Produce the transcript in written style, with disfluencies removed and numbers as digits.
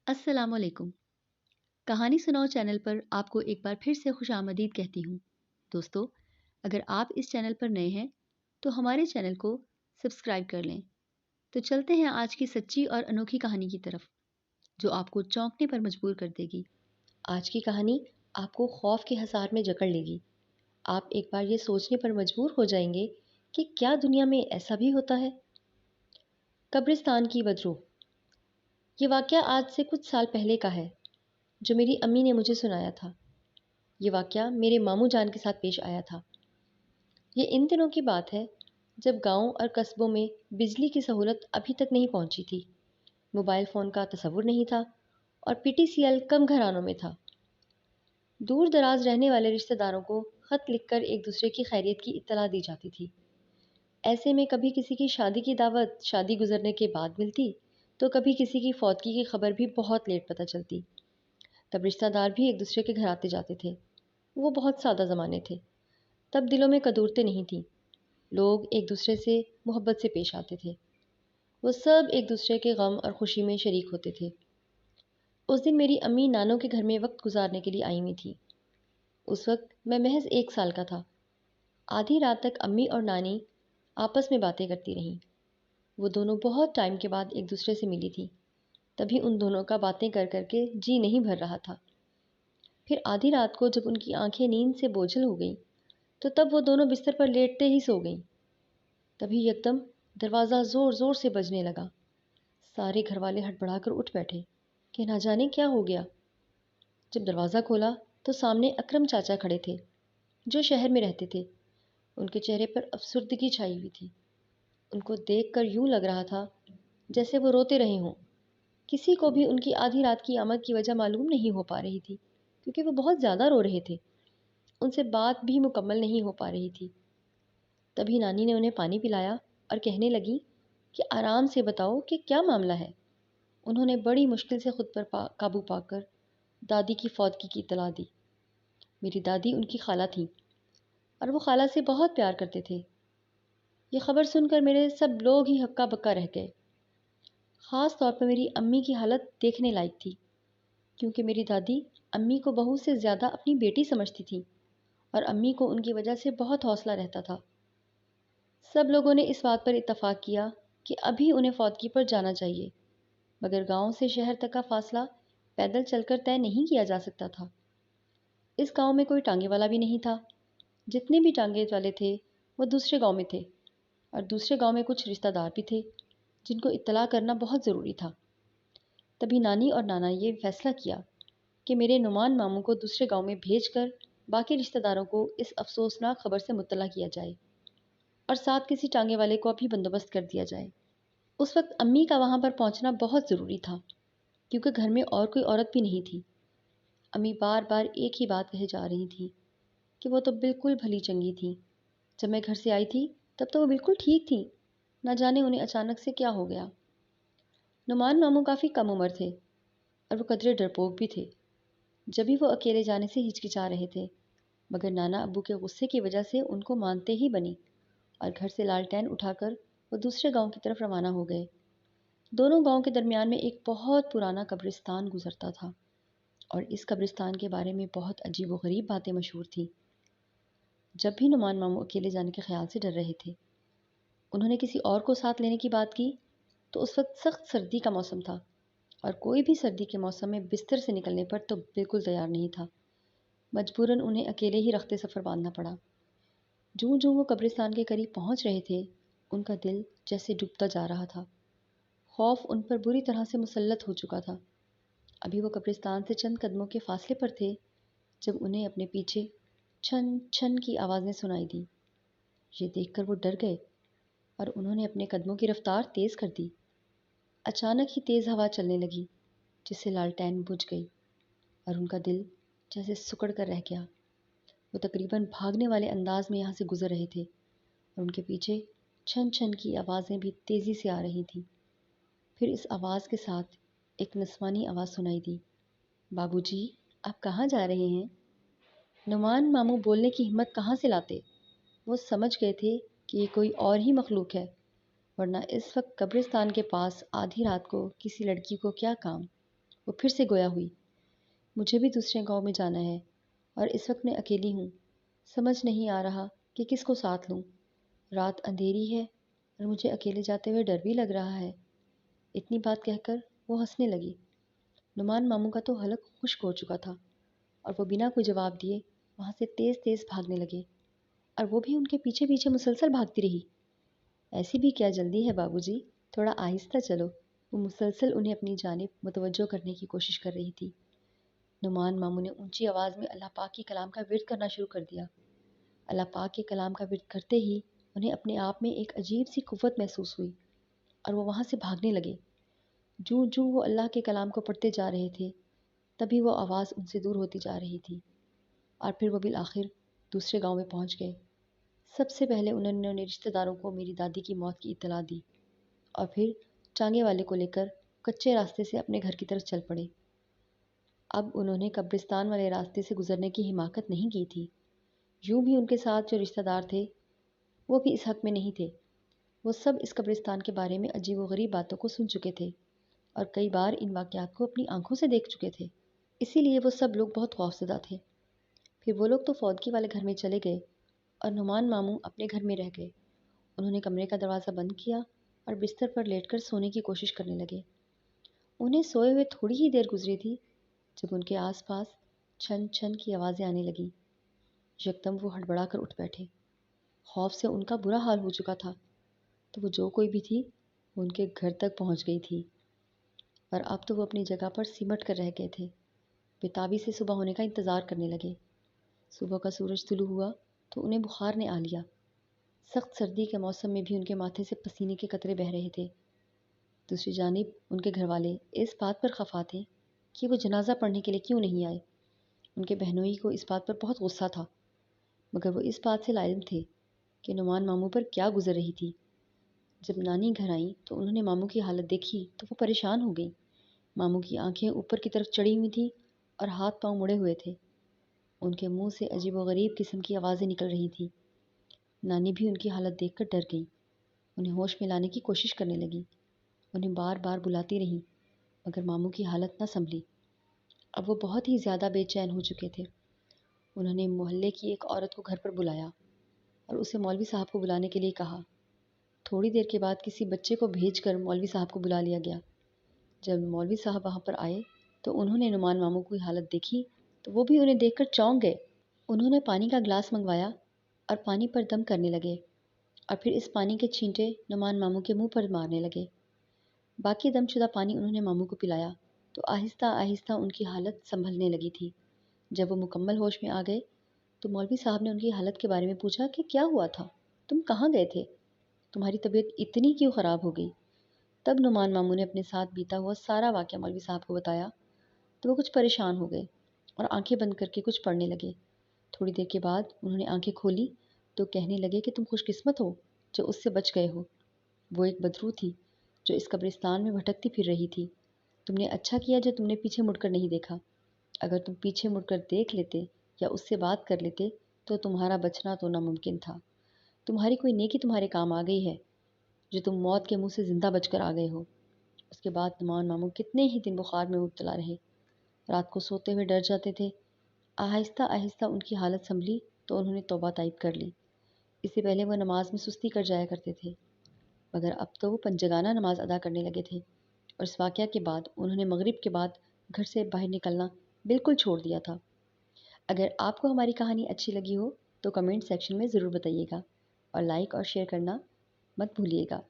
अस्सलाम वालेकुम। कहानी सुनाओ चैनल पर आपको एक बार फिर से खुश आमदीद कहती हूँ। दोस्तों, अगर आप इस चैनल पर नए हैं तो हमारे चैनल को सब्सक्राइब कर लें। तो चलते हैं आज की सच्ची और अनोखी कहानी की तरफ, जो आपको चौंकने पर मजबूर कर देगी। आज की कहानी आपको खौफ के हसार में जकड़ लेगी। आप एक बार ये सोचने पर मजबूर हो जाएंगे कि क्या दुनिया में ऐसा भी होता है। कब्रिस्तान की बदरूह। ये वाकया आज से कुछ साल पहले का है, जो मेरी अम्मी ने मुझे सुनाया था। ये वाकया मेरे मामू जान के साथ पेश आया था। ये इन दिनों की बात है, जब गांव और कस्बों में बिजली की सहूलत अभी तक नहीं पहुंची थी। मोबाइल फ़ोन का तसव्वुर नहीं था और पीटीसीएल कम घरानों में था। दूर दराज रहने वाले रिश्तेदारों को खत लिखकर एक दूसरे की खैरियत की इत्तला दी जाती थी। ऐसे में कभी किसी की शादी की दावत शादी गुजरने के बाद मिलती, तो कभी किसी की फौतगी की खबर भी बहुत लेट पता चलती। तब रिश्तेदार भी एक दूसरे के घर आते जाते थे। वो बहुत सादा ज़माने थे। तब दिलों में कदूरतें नहीं थीं। लोग एक दूसरे से मोहब्बत से पेश आते थे। वो सब एक दूसरे के गम और खुशी में शरीक होते थे। उस दिन मेरी अम्मी नानों के घर में वक्त गुजारने के लिए आई हुई थी। उस वक्त मैं महज 1 साल का था। आधी रात तक अम्मी और नानी आपस में बातें करती रहीं। वो दोनों बहुत टाइम के बाद एक दूसरे से मिली थी। तभी उन दोनों का बातें कर कर के जी नहीं भर रहा था। फिर आधी रात को जब उनकी आंखें नींद से बोझल हो गईं, तो तब वो दोनों बिस्तर पर लेटते ही सो गईं। तभी एकदम दरवाज़ा ज़ोर ज़ोर से बजने लगा। सारे घरवाले हड़बड़ाकर उठ बैठे कि ना जाने क्या हो गया। जब दरवाज़ा खोला तो सामने अकरम चाचा खड़े थे, जो शहर में रहते थे। उनके चेहरे पर अफसुर्दगी छाई हुई थी। उनको देखकर यूं लग रहा था जैसे वो रोते रहे हों। किसी को भी उनकी आधी रात की आमद की वजह मालूम नहीं हो पा रही थी, क्योंकि वो बहुत ज़्यादा रो रहे थे। उनसे बात भी मुकम्मल नहीं हो पा रही थी। तभी नानी ने उन्हें पानी पिलाया और कहने लगी कि आराम से बताओ कि क्या मामला है। उन्होंने बड़ी मुश्किल से खुद पर काबू पाकर दादी की फौतगी की इत्तला दी। मेरी दादी उनकी खाला थी और वो खाला से बहुत प्यार करते थे। ये खबर सुनकर मेरे सब लोग ही हक्का बक्का रह गए। ख़ास तौर पर मेरी अम्मी की हालत देखने लायक थी, क्योंकि मेरी दादी अम्मी को बहू से ज़्यादा अपनी बेटी समझती थी और अम्मी को उनकी वजह से बहुत हौसला रहता था। सब लोगों ने इस बात पर इत्तफाक किया कि अभी उन्हें फौतगी पर जाना चाहिए, मगर गांव से शहर तक का फासला पैदल चलकर तय नहीं किया जा सकता था। इस गांव में कोई टांगे वाला भी नहीं था। जितने भी टांगे वाले थे वो दूसरे गांव में थे, और दूसरे गांव में कुछ रिश्तेदार भी थे जिनको इत्तला करना बहुत ज़रूरी था। तभी नानी और नाना ये फैसला किया कि मेरे नुमान मामू को दूसरे गांव में भेजकर बाकी रिश्तेदारों को इस अफसोसनाक खबर से मुत्तला किया जाए, और साथ किसी टांगे वाले को भी बंदोबस्त कर दिया जाए। उस वक्त अम्मी का वहाँ पर पहुँचना बहुत ज़रूरी था, क्योंकि घर में और कोई औरत भी नहीं थी। अम्मी बार बार एक ही बात कहे जा रही थी कि वो तो बिल्कुल भली चंगी थी। जब मैं घर से आई थी तब तो वो बिल्कुल ठीक थी। ना जाने उन्हें अचानक से क्या हो गया। नुमान मामू काफ़ी कम उम्र थे और वो कदरे डरपोक भी थे। जब भी वो अकेले जाने से हिचकिचा रहे थे, मगर नाना अब्बू के गुस्से की वजह से उनको मानते ही बनी, और घर से लालटेन उठाकर वो दूसरे गांव की तरफ रवाना हो गए। दोनों गांव के दरमियान में एक बहुत पुराना कब्रिस्तान गुजरता था, और इस कब्रिस्तान के बारे में बहुत अजीब व गरीब बातें मशहूर थीं। जब भी नुमान मामू अकेले जाने के ख्याल से डर रहे थे, उन्होंने किसी और को साथ लेने की बात की, तो उस वक्त सख्त सर्दी का मौसम था, और कोई भी सर्दी के मौसम में बिस्तर से निकलने पर तो बिल्कुल तैयार नहीं था। मजबूरन उन्हें अकेले ही रखते सफ़र बांधना पड़ा। जूं जूं वो कब्रिस्तान के करीब पहुंच रहे थे, उनका दिल जैसे डूबता जा रहा था। खौफ उन पर बुरी तरह से मुसल्लत हो चुका था। अभी वो कब्रिस्तान से चंद कदमों के फासले पर थे, जब उन्हें अपने पीछे छन छन की आवाज़ें सुनाई दी। ये देखकर वो डर गए और उन्होंने अपने कदमों की रफ्तार तेज़ कर दी। अचानक ही तेज़ हवा चलने लगी, जिससे लालटेन बुझ गई और उनका दिल जैसे सिकुड़ कर रह गया। वो तकरीबन भागने वाले अंदाज में यहाँ से गुजर रहे थे, और उनके पीछे छन छन की आवाज़ें भी तेज़ी से आ रही थीं। फिर इस आवाज़ के साथ एक नस्वानी आवाज़ सुनाई दी, बाबूजी, आप कहाँ जा रहे हैं? नुमान मामू बोलने की हिम्मत कहाँ से लाते। वो समझ गए थे कि ये कोई और ही मखलूक है, वरना इस वक्त कब्रिस्तान के पास आधी रात को किसी लड़की को क्या काम। وہ پھر سے گویا ہوئی، مجھے بھی دوسرے گاؤں میں جانا ہے اور اس وقت میں اکیلی ہوں، سمجھ نہیں آ رہا کہ کس کو ساتھ لوں۔ رات اندھیری ہے اور مجھے اکیلے جاتے ہوئے ڈر بھی لگ رہا ہے۔ اتنی بات کہہ کر وہ ہنسنے لگی۔ نعمان ماموں کا تو حلق خشک ہو چکا تھا اور وہ بنا کوئی جواب دیے وہاں سے تیز تیز بھاگنے لگے، اور وہ بھی ان کے پیچھے پیچھے مسلسل بھاگتی رہی۔ ایسی بھی کیا جلدی ہے بابو جی، تھوڑا آہستہ چلو۔ وہ مسلسل انہیں اپنی جانب متوجہ کرنے کی کوشش کر رہی تھی۔ نعمان ماموں نے اونچی آواز میں اللہ پاک کے کلام کا ورد کرنا شروع کر دیا۔ اللہ پاک کے کلام کا ورد کرتے ہی انہیں اپنے آپ میں ایک عجیب سی قوت محسوس ہوئی اور وہ وہاں سے بھاگنے لگے۔ جوں جوں وہ اللہ کے کلام کو پڑھتے جا رہے تھے، تبھی وہ آواز ان سے دور ہوتی جا رہی تھی، اور پھر وہ بالآخر دوسرے گاؤں میں پہنچ گئے۔ سب سے پہلے انہوں نے رشتہ داروں کو میری دادی کی موت کی اطلاع دی، اور پھر ٹانگے والے کو لے کر کچے راستے سے اپنے گھر کی طرف چل پڑے۔ اب انہوں نے قبرستان والے راستے سے گزرنے کی حماقت نہیں کی تھی۔ یوں بھی ان کے ساتھ جو رشتہ دار تھے وہ بھی اس حق میں نہیں تھے۔ وہ سب اس قبرستان کے بارے میں عجیب و غریب باتوں کو سن چکے تھے اور کئی بار ان واقعات کو اپنی آنکھوں سے دیکھ چکے تھے، اسی لیے وہ سب لوگ بہت خوفزدہ تھے۔ پھر وہ لوگ تو فوتگی والے گھر میں چلے گئے اور نعمان ماموں اپنے گھر میں رہ گئے۔ انہوں نے کمرے کا دروازہ بند کیا اور بستر پر لیٹ کر سونے کی کوشش کرنے لگے۔ انہیں سوئے ہوئے تھوڑی ہی دیر گزری تھی جب ان کے آس پاس چھن چھن کی آوازیں آنے لگیں۔ یکدم وہ ہڑبڑا کر اٹھ بیٹھے۔ خوف سے ان کا برا حال ہو چکا تھا، تو وہ جو کوئی بھی تھی وہ ان کے گھر تک پہنچ گئی تھی، اور اب تو وہ اپنی جگہ پر سمٹ کر رہ گئے تھے۔ بےتابی سے صبح ہونے کا انتظار کرنے لگے۔ صبح کا سورج طلوع ہوا تو انہیں بخار نے آ لیا۔ سخت سردی کے موسم میں بھی ان کے ماتھے سے پسینے کے قطرے بہہ رہے تھے۔ دوسری جانب ان کے گھر والے اس بات پر خفا تھے کہ وہ جنازہ پڑھنے کے لیے کیوں نہیں آئے۔ ان کے بہنوئی کو اس بات پر بہت غصہ تھا، مگر وہ اس بات سے لاعلم تھے کہ نعمان ماموں پر کیا گزر رہی تھی۔ جب نانی گھر آئیں تو انہوں نے ماموں کی حالت دیکھی تو وہ پریشان ہو گئیں۔ ماموں کی آنکھیں اوپر کی طرف چڑھی ہوئی تھیں اور ہاتھ پاؤں مڑے ہوئے تھے۔ ان کے منہ سے عجیب و غریب قسم کی آوازیں نکل رہی تھیں۔ نانی بھی ان کی حالت دیکھ کر ڈر گئی، انہیں ہوش میں لانے کی کوشش کرنے لگی، انہیں بار بار بلاتی رہیں، مگر ماموں کی حالت نہ سنبھلی۔ اب وہ بہت ہی زیادہ بے چین ہو چکے تھے۔ انہوں نے محلے کی ایک عورت کو گھر پر بلایا اور اسے مولوی صاحب کو بلانے کے لیے کہا۔ تھوڑی دیر کے بعد کسی بچے کو بھیج کر مولوی صاحب کو بلا لیا گیا۔ جب مولوی صاحب وہاں پر آئے تو انہوں نے نعمان ماموں کی حالت دیکھی تو وہ بھی انہیں دیکھ کر چونک گئے۔ انہوں نے پانی کا گلاس منگوایا اور پانی پر دم کرنے لگے، اور پھر اس پانی کے چھینٹے نعمان ماموں کے منہ پر مارنے لگے۔ باقی دم شدہ پانی انہوں نے ماموں کو پلایا تو آہستہ آہستہ ان کی حالت سنبھلنے لگی تھی۔ جب وہ مکمل ہوش میں آ گئے تو مولوی صاحب نے ان کی حالت کے بارے میں پوچھا کہ کیا ہوا تھا، تم کہاں گئے تھے، تمہاری طبیعت اتنی کیوں خراب ہو گئی؟ تب نعمان ماموں نے اپنے ساتھ بیتا ہوا سارا واقعہ مولوی صاحب کو بتایا تو وہ کچھ پریشان ہو گئے اور آنکھیں بند کر کے کچھ پڑھنے لگے۔ تھوڑی دیر کے بعد انہوں نے آنکھیں کھولی تو کہنے لگے کہ تم خوش قسمت ہو جو اس سے بچ گئے ہو۔ وہ ایک بدرو تھی جو اس قبرستان میں بھٹکتی پھر رہی تھی۔ تم نے اچھا کیا جو تم نے پیچھے مڑ کر نہیں دیکھا۔ اگر تم پیچھے مڑ کر دیکھ لیتے یا اس سے بات کر لیتے تو تمہارا بچنا تو ناممکن تھا۔ تمہاری کوئی نیکی تمہارے کام آ گئی ہے جو تم موت کے منہ سے زندہ بچ کر آ گئے ہو۔ اس کے بعد نعمان ماموں کتنے ہی دن بخار میں مبتلا رہے، رات کو سوتے ہوئے ڈر جاتے تھے۔ آہستہ آہستہ ان کی حالت سنبھلی تو انہوں نے توبہ طائب کر لی۔ اس سے پہلے وہ نماز میں سستی کر جایا کرتے تھے، مگر اب تو وہ پنجگانہ نماز ادا کرنے لگے تھے، اور اس واقعہ کے بعد انہوں نے مغرب کے بعد گھر سے باہر نکلنا بالکل چھوڑ دیا تھا۔ اگر آپ کو ہماری کہانی اچھی لگی ہو تو کمنٹ سیکشن میں ضرور بتائیے گا، اور لائک اور شیئر کرنا مت بھولیے گا۔